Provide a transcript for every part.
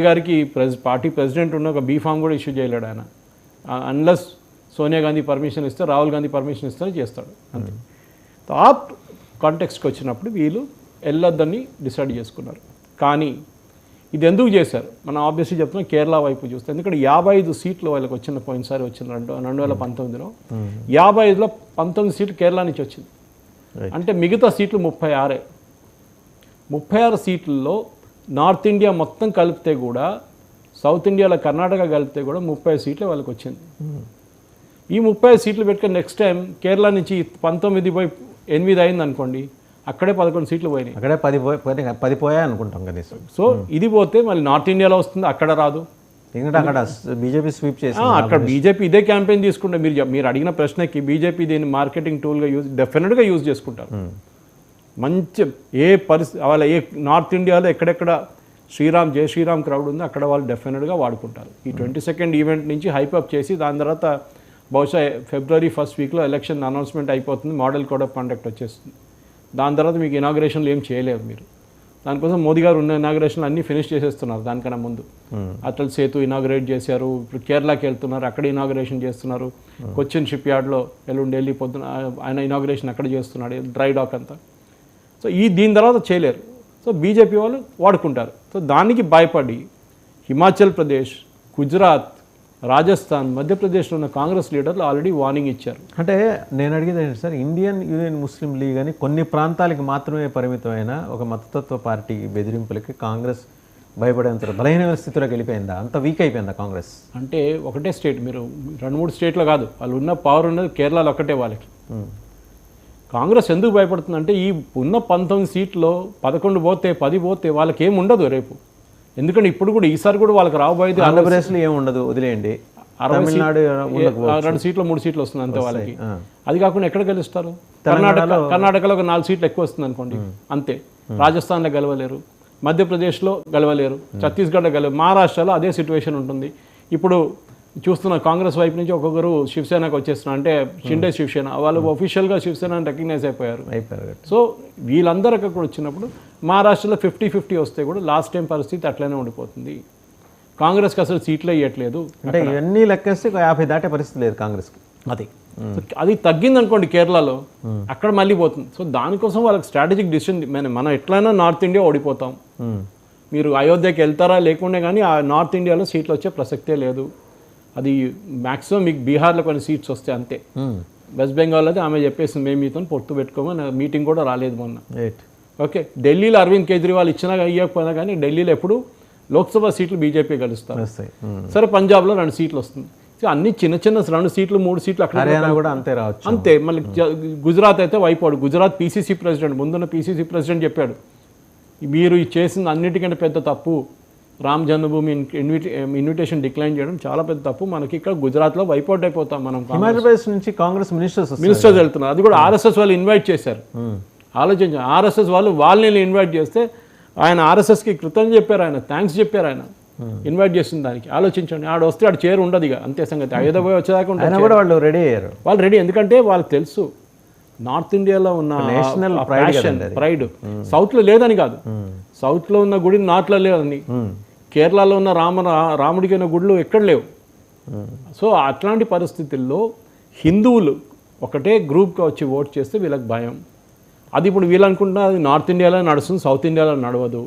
గారికి party president ఉన్న ఒక బీఫామ్ కూడా ఇష్యూ చేయలేడు ఆయన. అన్లెస్ సోనియా గాంధీ పర్మిషన్ ఇస్తే, రాహుల్ గాంధీ పర్మిషన్ ఇస్తే చేస్తాడు అంతే. ఆ కాంటెక్స్కి వచ్చినప్పుడు వీళ్ళు వెళ్ళొద్దని డిసైడ్ చేసుకున్నారు. కానీ ఇది ఎందుకు చేశారు మనం ఆబ్వియస్లీ చెప్తున్నాం. కేరళ వైపు చూస్తే ఎందుకంటే 55 సీట్లు వాళ్ళకి వచ్చిన పోయినసారి వచ్చిన 2019లో 55లో 19 సీట్లు కేరళ నుంచి వచ్చింది. అంటే మిగతా సీట్లు 36 సీట్లలో నార్త్ ఇండియా మొత్తం కలిపితే కూడా, సౌత్ ఇండియాలో కర్ణాటక కలిపితే కూడా 30 సీట్లు వాళ్ళకి వచ్చింది. ఈ 30 సీట్లు పెట్టుకుని నెక్స్ట్ టైం కేరళ నుంచి 19 పోయి 8 అయింది అనుకోండి, అక్కడే 11 సీట్లు పోయినాయి, అక్కడే 10 పోయాయి అనుకుంటాం కనీసం. సో ఇది పోతే మళ్ళీ నార్త్ ఇండియాలో వస్తుంది, అక్కడ రాదు. ఎందుకంటే అక్కడ బీజేపీ స్వీప్ చేసి అక్కడ బీజేపీ ఇదే క్యాంపెయిన్ తీసుకుంటే మీరు అడిగిన ప్రశ్నకి బీజేపీ దీన్ని మార్కెటింగ్ టూల్గా డెఫినెట్గా యూజ్ చేసుకుంటారు. మంచి ఏ పరిస్థితి వాళ్ళ నార్త్ ఇండియాలో ఎక్కడెక్కడ జై శ్రీరామ్ క్రౌడ్ ఉందో అక్కడ వాళ్ళు డెఫినెట్గా వాడుకుంటారు. ఈ 22nd ఈవెంట్ నుంచి హైపప్ చేసి దాని తర్వాత బహుశా February 1st వీక్లో ఎలక్షన్ అనౌన్స్మెంట్ అయిపోతుంది, మోడల్ కోడ్ ఆఫ్ కండక్ట్ వచ్చేస్తుంది. దాని తర్వాత మీకు ఇనాగ్రేషన్లు ఏం చేయలేరు మీరు. దానికోసం మోదీ గారు ఉన్న ఇనాగ్రేషన్లు అన్నీ ఫినిష్ చేసేస్తున్నారు. దానికన్నా ముందు అటల్ సేతు ఇనాగ్రేట్ చేశారు, ఇప్పుడు కేరళకి వెళ్తున్నారు, అక్కడ ఇనాగ్రేషన్ చేస్తున్నారు. కొచ్చిన్ షిప్ యార్డ్లో ఢిల్లీ పొద్దున ఆయన ఇనాగ్రేషన్ అక్కడ చేస్తున్నాడు, డ్రై డాక్ అంతా. సో దీని తర్వాత చేయలేరు. సో బీజేపీ వాళ్ళు వాడుకుంటారు. సో దానికి భయపడి హిమాచల్ ప్రదేశ్, గుజరాత్, రాజస్థాన్, మధ్యప్రదేశ్లో ఉన్న కాంగ్రెస్ లీడర్లు ఆల్రెడీ వార్నింగ్ ఇచ్చారు. అంటే నేను అడిగేది ఏంటి సార్, ఇండియన్ యూనియన్ ముస్లిం లీగ్ అని కొన్ని ప్రాంతాలకి మాత్రమే పరిమితమైన ఒక మతతత్వ పార్టీ బెదిరింపులకి కాంగ్రెస్ భయపడేంత బలహీన స్థితిలోకి వెళ్ళిపోయిందా? అంత వీక్ అయిపోయిందా కాంగ్రెస్? అంటే ఒకటే స్టేట్, మీరు 2-3 స్టేట్లో కాదు, వాళ్ళు ఉన్న పవర్ ఉన్నది కేరళలో ఒక్కటే. వాళ్ళకి కాంగ్రెస్ ఎందుకు భయపడుతుందంటే ఈ ఉన్న 19 సీట్లో 11 పోతే 10 పోతే వాళ్ళకి ఏమి ఉండదు రేపు. ఎందుకంటే ఇప్పుడు కూడా ఈసారి కూడా వాళ్ళకి రాబోయేది ఆంధ్రప్రదేశ్లో ఏమి ఉండదు, వదిలేయండి. తమిళనాడు 2 సీట్లు 3 సీట్లు వస్తుంది అంతే వాళ్ళకి. అది కాకుండా ఎక్కడ గెలుస్తారు? కర్ణాటకలో ఒక 4 సీట్లు ఎక్కువ వస్తుంది అనుకోండి, అంతే. రాజస్థాన్లో గెలవలేరు, మధ్యప్రదేశ్లో గెలవలేరు, ఛత్తీస్గఢ్లో గెలవలేరు, మహారాష్ట్రలో అదే సిచ్యువేషన్ ఉంటుంది. ఇప్పుడు చూస్తున్న కాంగ్రెస్ వైపు నుంచి ఒక్కొక్కరు శివసేనకు వచ్చేస్తున్నారు. అంటే షిండే శివసేన వాళ్ళు ఒఫీషియల్గా శివసేన రికగ్నైజ్ అయిపోయారు. సో వీళ్ళందరూ అక్కడ వచ్చినప్పుడు మహారాష్ట్రలో 50-50 వస్తే కూడా లాస్ట్ టైం పరిస్థితి అట్లనే ఉండిపోతుంది. కాంగ్రెస్కి అసలు సీట్లు ఇవ్వట్లేదు. అంటే ఇవన్నీ లెక్కేస్తే 50 దాటే పరిస్థితి లేదు కాంగ్రెస్కి. అది తగ్గిందనుకోండి కేరళలో, అక్కడ మళ్ళీ పోతుంది. సో దానికోసం వాళ్ళకి స్ట్రాటజిక్ డిసిషన్, మనం ఎట్లయినా నార్త్ ఇండియా ఓడిపోతాం, మీరు అయోధ్యకి వెళ్తారా లేకుండా కానీ ఆ నార్త్ ఇండియాలో సీట్లు వచ్చే ప్రసక్తే లేదు. అది మ్యాక్సిమం మీకు బీహార్లో కొన్ని సీట్స్ వస్తాయి అంతే. వెస్ట్ బెంగాల్ అయితే ఆమె చెప్పేసింది మేము మీతో పొత్తు పెట్టుకోమని, మీటింగ్ కూడా రాలేదు మొన్న. ఓకే, ఢిల్లీలో అరవింద్ కేజ్రీవాల్ ఇచ్చినా ఇవ్వకపోయినా కానీ ఢిల్లీలో ఎప్పుడు లోక్సభ సీట్లు బీజేపీ గెలుస్తారు. సరే పంజాబ్లో 2 సీట్లు వస్తుంది. అన్ని చిన్న 2 సీట్లు 3 సీట్లు అక్కడ కూడా అంతే రావచ్చు అంతే. మళ్ళీ గుజరాత్ అయితే వైపోడు. గుజరాత్ పీసీసీ ప్రెసిడెంట్, ముందున్న పీసీసీ ప్రెసిడెంట్ చెప్పాడు, మీరు చేసింది అన్నిటికంటే పెద్ద తప్పు, రామ్ జన్మభూమి ఇన్విటేషన్ డిక్లైన్ చేయడం చాలా పెద్ద తప్పు. మనకి ఇక్కడ గుజరాత్లో వైపౌట్ అయిపోతాం మనం. హిమాచల్ ప్రదేశ్ నుంచి కాంగ్రెస్ మినిస్టర్స్ వెళ్తున్నారు, అది కూడా ఆర్ఎస్ఎస్ వాళ్ళు ఇన్వైట్ చేశారు. ఆలోచించారు, ఆర్ఎస్ఎస్ వాళ్ళని ఇన్వైట్ చేస్తే ఆయన ఆర్ఎస్ఎస్కి కృతజ్ఞత చెప్పారు, ఆయన థ్యాంక్స్ చెప్పారు, ఆయన ఇన్వైట్ చేసిన దానికి. ఆలోచించండి, ఆడ వస్తే ఆడ చేరు ఉండదు ఇక, అంతే సంగతి. అయోధ్య పోయి వచ్చేదాకా ఉంటుంది. వాళ్ళు రెడీ అయ్యారు, వాళ్ళు రెడీ. ఎందుకంటే వాళ్ళకి తెలుసు నార్త్ ఇండియాలో ఉన్న నేషనల్ ప్రైడ్ సౌత్లో లేదని కాదు, సౌత్లో ఉన్న గుడి నార్త్లో లేదని, కేరళలో ఉన్న రాముడికి ఉన్న గుళ్ళు ఎక్కడ లేవు. సో అట్లాంటి పరిస్థితుల్లో హిందువులు ఒకటే గ్రూప్గా వచ్చి ఓట్ చేస్తే వీళ్ళకి భయం. అది ఇప్పుడు వీళ్ళు అనుకుంటున్నా అది నార్త్ ఇండియాలో నడుస్తుంది, సౌత్ ఇండియాలో నడవదు.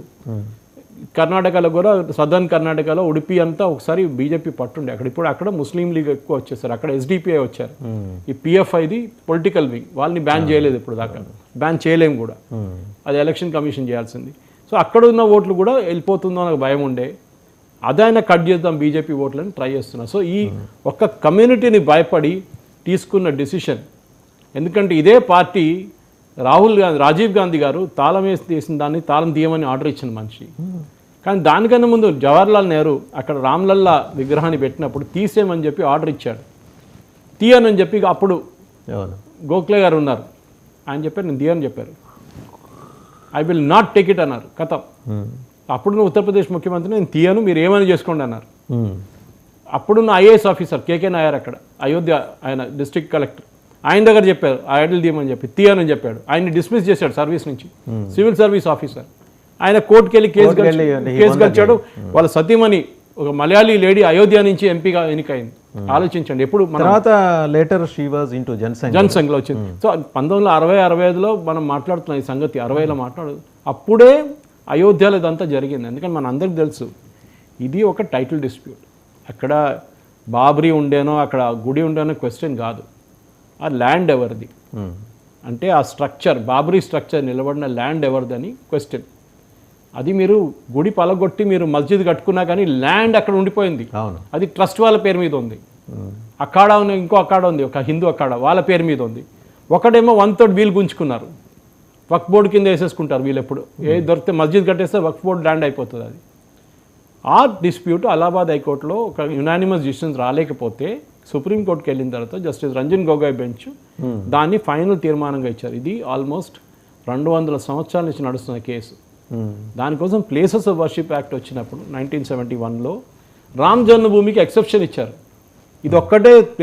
కర్ణాటకలో కూడా సదర్న్ కర్ణాటకలో ఉడిపి అంతా ఒకసారి బీజేపీ పట్టుండే, అక్కడ ముస్లిం లీగ్ ఎక్కువ వచ్చేసారు, అక్కడ ఎస్డిపిఐ వచ్చారు. ఈ పిఎఫ్ఐది పొలిటికల్ వింగ్, వాళ్ళని బ్యాన్ చేయలేదు ఇప్పుడు దాకా, బ్యాన్ చేయలేము కూడా, అది ఎలక్షన్ కమిషన్ చేయాల్సింది. సో అక్కడ ఉన్న ఓట్లు కూడా వెళ్ళిపోతుందో నాకు భయం ఉండే, అదైనా కట్ చేద్దాం బీజేపీ ఓట్లని ట్రై చేస్తున్నా. సో ఈ ఒక్క కమ్యూనిటీని భయపడి తీసుకున్న డిసిషన్. ఎందుకంటే ఇదే పార్టీ రాజీవ్ గాంధీ గారు తాళం వేసి తీసిన దాన్ని తాళం తీయమని ఆర్డర్ ఇచ్చిన మనిషి. కానీ దానికన్నా ముందు జవహర్లాల్ నెహ్రూ అక్కడ రామ్లల్లా విగ్రహాన్ని పెట్టినప్పుడు తీసేయమని చెప్పి ఆర్డర్ ఇచ్చాడు. తీయనని చెప్పి అప్పుడు గోఖలే గారు ఉన్నారు, ఆయన చెప్పారు నేను తీయని చెప్పారు, I will not take it అన్నారు. కథ అప్పుడున్న ఉత్తరప్రదేశ్ ముఖ్యమంత్రి నేను తీయను, మీరు ఏమైనా చేసుకోండి అన్నారు. అప్పుడున్న ఐఏఎస్ ఆఫీసర్ కేకే నాయర్ అక్కడ అయోధ్య ఆయన డిస్ట్రిక్ట్ కలెక్టర్, ఆయన దగ్గర చెప్పారు ఆ ఐడల్ తీయమని చెప్పి తీయనని చెప్పాడు. ఆయన్ని డిస్మిస్ చేశాడు సర్వీస్ నుంచి, సివిల్ సర్వీస్ ఆఫీసర్. ఆయన కోర్టుకి వెళ్ళి కేసు కోర్టుకెళ్ళి కేసు గెలిచాడు. వాళ్ళ సతీమణి ఒక మలయాళీ లేడీ అయోధ్య నుంచి ఎంపీగా ఎన్నికైంది. ఆలోచించండి, ఎప్పుడు మన తర్వాత later she was into Jana Sangh. జనసంఘ్లో వచ్చింది. సో 1960-65లో మనం మాట్లాడుతున్నాం ఈ సంగతి, 60లో మాట్లాడు. అప్పుడే అయోధ్యలో ఇదంతా జరిగింది. ఎందుకంటే మన అందరికి తెలుసు ఇది ఒక టైటిల్ డిస్ప్యూట్. అక్కడ బాబ్రీ ఉండేనో అక్కడ గుడి ఉండేనో క్వశ్చన్ కాదు, ఆ ల్యాండ్ ఎవరిది అంటే ఆ స్ట్రక్చర్, బాబ్రీ స్ట్రక్చర్ నిలబడిన ల్యాండ్ ఎవరిదని క్వశ్చన్. అది మీరు గుడి పలగొట్టి మీరు మస్జిద్ కట్టుకున్నా కానీ ల్యాండ్ అక్కడ ఉండిపోయింది. అవును, అది ట్రస్ట్ వాళ్ళ పేరు మీద ఉంది. అఖాడా ఉంది, ఇంకో అఖాడా ఉంది, ఒక హిందూ అఖాడా వాళ్ళ పేరు మీద ఉంది. ఒకడేమో 1/3 వీలు గుంజుకున్నారు, వక్ఫ్ బోర్డు కింద వేసేసుకుంటారు వీళ్ళు. ఎప్పుడు ఏ దొరికితే మస్జిద్ కట్టేస్తే వక్ఫ్ బోర్డు ల్యాండ్ అయిపోతుంది. అది ఆ డిస్ప్యూట్ అలహాబాద్ హైకోర్టులో ఒక యునానిమస్ డిసిషన్స్ రాలేకపోతే సుప్రీంకోర్టుకి వెళ్ళిన తర్వాత జస్టిస్ రంజన్ గొగోయ్ బెంచ్ దాన్ని ఫైనల్ తీర్మానంగా ఇచ్చారు. ఇది ఆల్మోస్ట్ 200 సంవత్సరాల నుంచి నడుస్తున్న కేసు. దానికోసం ప్లేసెస్ ఆఫ్ వర్షిప్ యాక్ట్ వచ్చినప్పుడు 1971లో రామ్ జన్మభూమికి ఎక్సెప్షన్ ఇచ్చారు. ఇది ఒక్కటే ప్లేస్